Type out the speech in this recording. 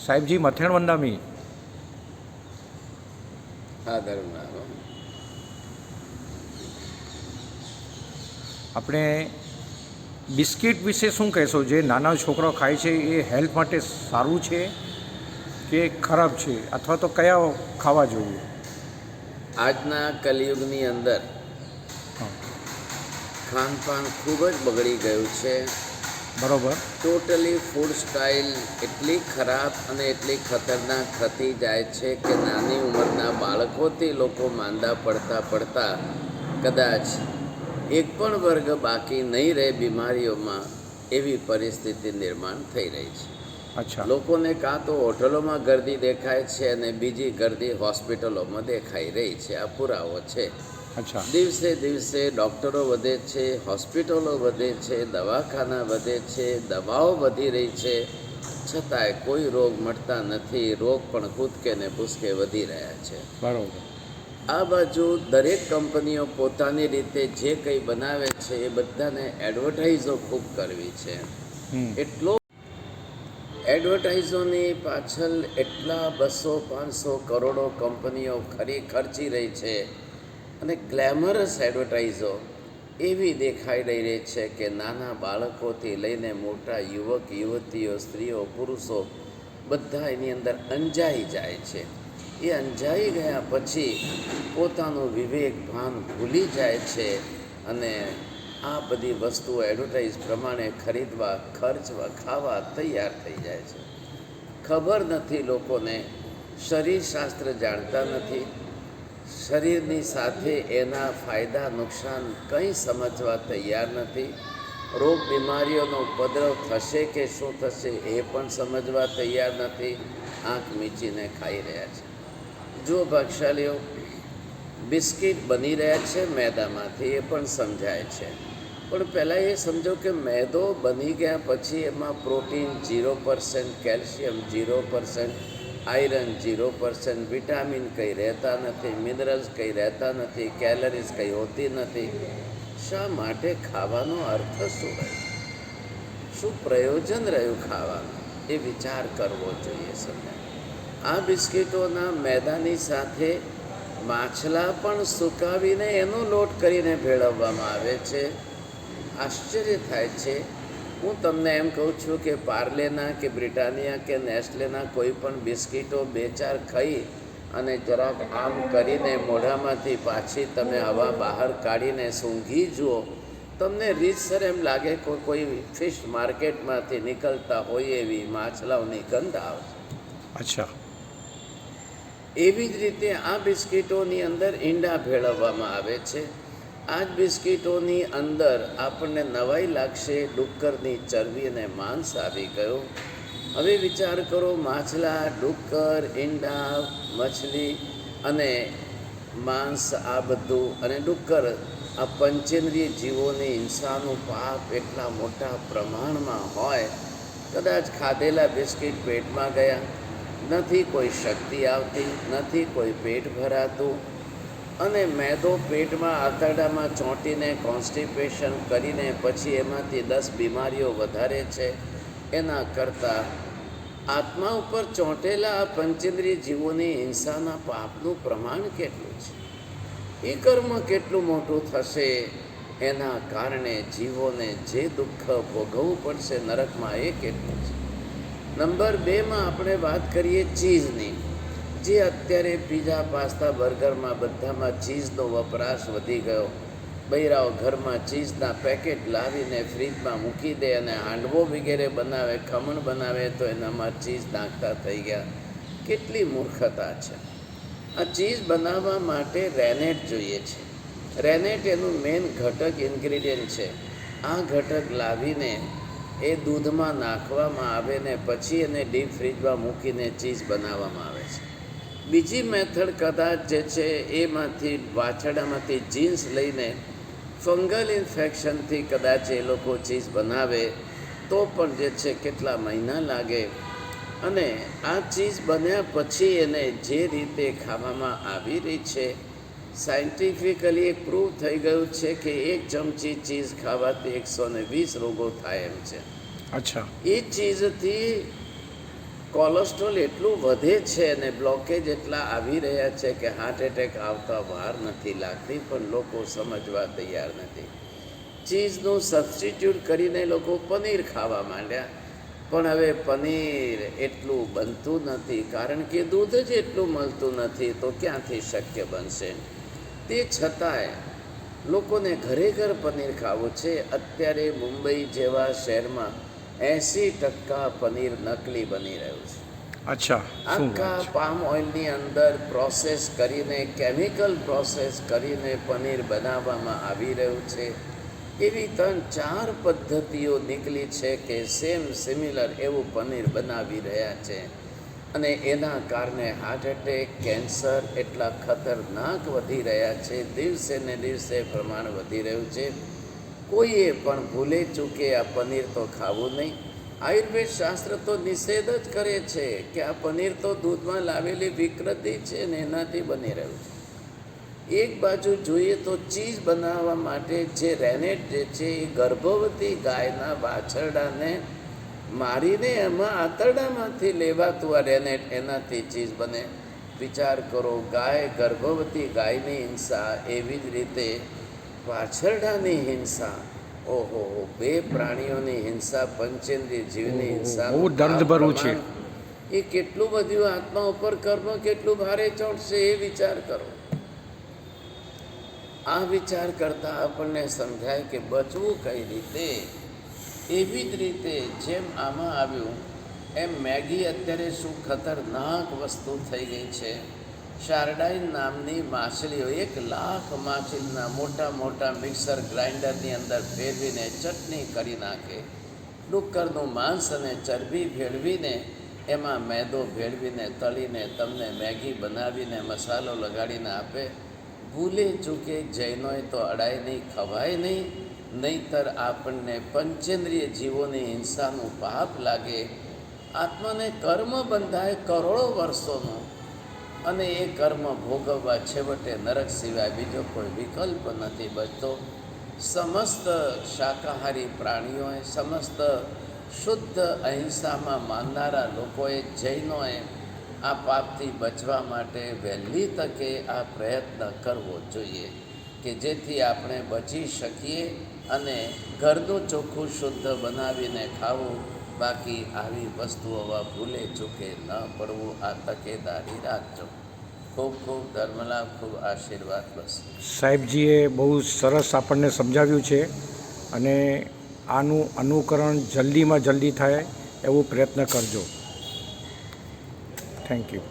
સાહેબજી મથેણ વંદામી આદરના આપણે બિસ્કિટ વિશે શું કહેશો? જે નાના છોકરાઓ ખાય છે એ હેલ્થ માટે સારું છે કે ખરાબ છે, અથવા તો કયા ખાવા જોઈએ? આજના કલિયુગની અંદર હા, ખાનપાન ખૂબ જ બગડી ગયું છે. બરાબર. ટોટલી ફૂડ સ્ટાઇલ એટલી ખરાબ અને એટલી ખતરનાક થતી જાય છે કે નાની ઉંમરના બાળકોથી લોકો માંદા પડતા કદાચ એક પણ વર્ગ બાકી નહીં રહે બીમારીઓમાં, એવી પરિસ્થિતિ નિર્માણ થઈ રહી છે. અચ્છા. લોકોને કાં તો હોટલોમાં ગર્દી દેખાય છે અને બીજી ગર્દી હોસ્પિટલોમાં દેખાઈ રહી છે. આ પુરાવો છે. અચ્છા. દિવસે દિવસે ડૉક્ટરો વધે છે, હોસ્પિટલો વધે છે, દવાખાના વધે છે, દવાઓ વધી રહી છે, છતાંય કોઈ રોગ મળતા નથી. રોગ પણ કૂદકે ને ભૂસકે વધી રહ્યા છે. બરાબર. આ બાજુ દરેક કંપનીઓ પોતાની રીતે જે કંઈ બનાવે છે એ બધાને એડવર્ટાઇઝો ખૂબ કરવી છે. એટલો એડવર્ટાઇઝોની પાછળ એટલા 200-500 કરોડો કંપનીઓ ખર્ચી રહી છે અને ગ્લેમરસ એડવર્ટાઇઝો એવી દેખાઈ રહી છે કે નાના બાળકોથી લઈને મોટા યુવક યુવતીઓ, સ્ત્રીઓ, પુરુષો બધા એની અંદર અંજાઈ જાય છે. એ અંજાઈ ગયા પછી પોતાનું વિવેક ભાન ભૂલી જાય છે અને આ બધી વસ્તુઓ એડવર્ટાઇઝ પ્રમાણે ખરીદવા, ખર્ચવા, ખાવા તૈયાર થઈ જાય છે. ખબર નથી લોકોને, શરીરશાસ્ત્ર જાણતા નથી, શરીરની સાથે એના ફાયદા નુકસાન કંઈ સમજવા તૈયાર નથી. રોગ બીમારીઓનો ઉપદ્રવ થશે કે શું થશે એ પણ સમજવા તૈયાર નથી. આંખ મીચીને ખાઈ રહ્યા છે. જો ભાગશાલીઓ બિસ્કિટ બની રહ્યા છે મેદામાંથી, એ પણ સમજાય છે, પણ પહેલાં એ સમજો કે મેદો બની ગયા પછી એમાં પ્રોટીન 0%, કેલ્શિયમ 0%, આયરન 0%, વિટામિન કંઈ રહેતા નથી, મિનરલ્સ કંઈ રહેતા નથી, કેલરીઝ કંઈ હોતી નથી. શા માટે ખાવાનો અર્થ શું રહ્યો? શું પ્રયોજન રહ્યું ખાવાનું? એ વિચાર કરવો જોઈએ. સમજાય. આ બિસ્કિટોના મેદાની સાથે માછલા પણ સુકાવીને એનો લોટ કરીને ભેળવવામાં આવે છે. આશ્ચર્ય થાય છે. હું તમને એમ કહું છું કે પાર્લેના કે બ્રિટાનિયા કે નેસ્લેના કોઈ પણ બિસ્કિટો 2-4 ખાઈ અને જરાક આમ કરીને મોઢામાંથી પાછી તમે હવા બહાર કાઢીને સૂંઘી જુઓ, તમને રીતસર એમ લાગે કે કોઈ ફિશ માર્કેટમાંથી નીકળતા હોય એવી માછલાઓની ગંધ આવે. અચ્છા. એવી જ રીતે આ બિસ્કિટોની અંદર ઈંડા ભેળવવામાં આવે છે. આ જ બિસ્કિટોની અંદર આપણને નવાઈ લાગશે, ડુક્કરની ચરબી અને માંસ આવી ગયું. હવે વિચાર કરો, માછલા, ડુક્કર, ઈંડા, મછલી અને માંસ, આ બધું, અને ડુક્કર, આ પંચેન્દ્રિય જીવોની હિંસાનું પાપ એટલા મોટા પ્રમાણમાં હોય, કદાચ ખાધેલા બિસ્કિટ પેટમાં ગયા, નથી કોઈ શક્તિ આવતી, નથી કોઈ પેટ ભરાતું, અને મેદો પેટમાં આંતરડામાં ચોંટીને કોન્સ્ટિપેશન કરીને પછી એમાંથી 10 બીમારીઓ વધારે છે. એના કરતાં આત્મા ઉપર ચોંટેલા આ પંચેન્દ્રિય જીવોની હિંસાના પાપનું પ્રમાણ કેટલું છે, એ કર્મ કેટલું મોટું થશે, એના કારણે જીવોને જે દુઃખ ભોગવવું પડશે નરકમાં, એ કેટલું છે. નંબર 2માં આપણે વાત કરીએ ચીઝની. જે અત્યારે પીઝા, પાસ્તા, બર્ગરમાં બધામાં ચીઝનો વપરાશ વધી ગયો. બૈરાઓ ઘરમાં ચીઝના પેકેટ લાવીને ફ્રીજમાં મૂકી દે અને હાંડવો વગેરે બનાવે, ખમણ બનાવે તો એનામાં ચીઝ નાખતા થઈ ગયા. કેટલી મૂર્ખતા છે! આ ચીઝ બનાવવા માટે રેનેટ જોઈએ છે. રેનેટ એનું મેઇન ઘટક ઇન્ગ્રીડિયન્ટ છે. આ ઘટક લાવીને એ દૂધમાં નાખવામાં આવે ને પછી એને ડીપ ફ્રીજમાં મૂકીને ચીઝ બનાવવામાં આવે છે. બીજી મેથડ કદાચ જે છે એમાંથી વાછરડામાંથી જીન્સ લઈને ફંગલ ઇન્ફેક્શનથી કદાચ એ લોકો ચીઝ બનાવે તો પણ જે છે કેટલા મહિના લાગે. અને આ ચીઝ બન્યા પછી એને જે રીતે ખાવામાં આવી રહી છે, સાયન્ટિફિકલી એક પ્રૂવ થઈ ગયું છે કે 1 ચમચી ચીઝ ખાવાથી 120 રોગો થાય એમ છે. અચ્છા. એ ચીઝથી કોલેસ્ટ્રોલ એટલું વધે છે અને બ્લોકેજ એટલા આવી રહ્યા છે કે હાર્ટ એટેક આવતા વાર નથી લાગતી, પણ લોકો સમજવા તૈયાર નથી. ચીઝનું સબસ્ટિટ્યૂટ કરીને લોકો પનીર ખાવા માંડ્યા, પણ હવે પનીર એટલું બનતું નથી, કારણ કે દૂધ જ એટલું મળતું નથી, તો ક્યાંથી શક્ય બનશે? તે છતાંય લોકોને ઘરે ઘર પનીર ખાવું છે. અત્યારે મુંબઈ જેવા શહેરમાં 80% પનીર નકલી બની રહ્યું છે. અચ્છા, શું વાત આખા છે? પામ ઓઇલની અંદર પ્રોસેસ કરીને, કેમિકલ પ્રોસેસ કરીને પનીર બનાવવામાં આવી રહ્યું છે. એવી 3-4 પદ્ધતિઓ નીકળી છે કે સિમિલર એવું પનીર બનાવી રહ્યા છે, અને એના કારણે હાર્ટ એટેક, કેન્સર એટલા ખતરનાક વધી રહ્યા છે. દિવસે ને દિવસે પ્રમાણ વધી રહ્યું છે. કોઈએ પણ ભૂલે ચૂકે આ પનીર તો ખાવું નહીં. આયુર્વેદ શાસ્ત્ર તો નિષેધ જ કરે છે કે આ પનીર તો દૂધમાં લાવેલી વિકૃતિ છે ને એનાથી બની રહ્યું છે. એક બાજુ જોઈએ તો ચીઝ બનાવવા માટે જે રેનેટ જે છે એ ગર્ભવતી ગાયના વાછરડાને મારીને એમાં આંતરડામાંથી લેવાતું આ રેનેટ, એનાથી ચીઝ બને. વિચાર કરો, ગાય, ગર્ભવતી ગાયની હિંસા, એવી જ રીતે વાછરડાની હિંસા. ઓહો, 2 પ્રાણીઓની હિંસા, પંચેન્દ્રિય જીવની હિંસા, બહુ દર્દભરું છે. એ કેટલું બધું આત્મા ઉપર કર્મ કેટલું ભારે ચોંટશે એ વિચાર કરો. આ વિચાર કરતાં આપણને સમજાય કે બચવું કઈ રીતે. એવી જ રીતે જેમ આમાં આવ્યું એમ મેગી અત્યારે શું ખતરનાક વસ્તુ થઈ ગઈ છે. શારડાઈન નામની માછલીઓ 1 લાખ માછલીના મોટા મોટા મિક્સર ગ્રાઇન્ડરની અંદર ફેરવીને ચટણી કરી નાખે. ડુક્કરનું માંસ અને ચરબી ભેળવીને એમાં મેદો ભેળવીને તળીને તમને મેગી બનાવીને મસાલો લગાડીને આપે. ભૂલે ચૂકે જૈનોએ તો અડાય નહીં, ખવાય નહીં, નહીંતર આપણને પંચેન્દ્રિય જીવોની હિંસાનું પાપ લાગે. આત્માને કર્મ બંધાય કરોડો વર્ષોનું, અને એ કર્મ ભોગવવા છેવટે નરક સિવાય બીજો કોઈ વિકલ્પ નથી બચતો. સમસ્ત શાકાહારી પ્રાણીઓએ, સમસ્ત શુદ્ધ અહિંસામાં માનનારા લોકોએ, જૈનોએ આ પાપથી બચવા માટે વહેલી તકે આ પ્રયત્ન કરવો જોઈએ કે જેથી આપણે બચી શકીએ અને ઘરનું ચોખ્ખું શુદ્ધ બનાવીને ખાવું. બાકી આવી વસ્તુઓમાં ભૂલે ચૂકે ન પડવું. આ તકેદારી રાખજો. ખૂબ ખૂબ ધર્મલાભ, ખૂબ આશીર્વાદ. બસ સાહેબજીએ બહુ સરસ આપણને સમજાવ્યું છે, અને આનું અનુકરણ જલ્દીમાં જલ્દી થાય એવો પ્રયત્ન કરજો. Thank you.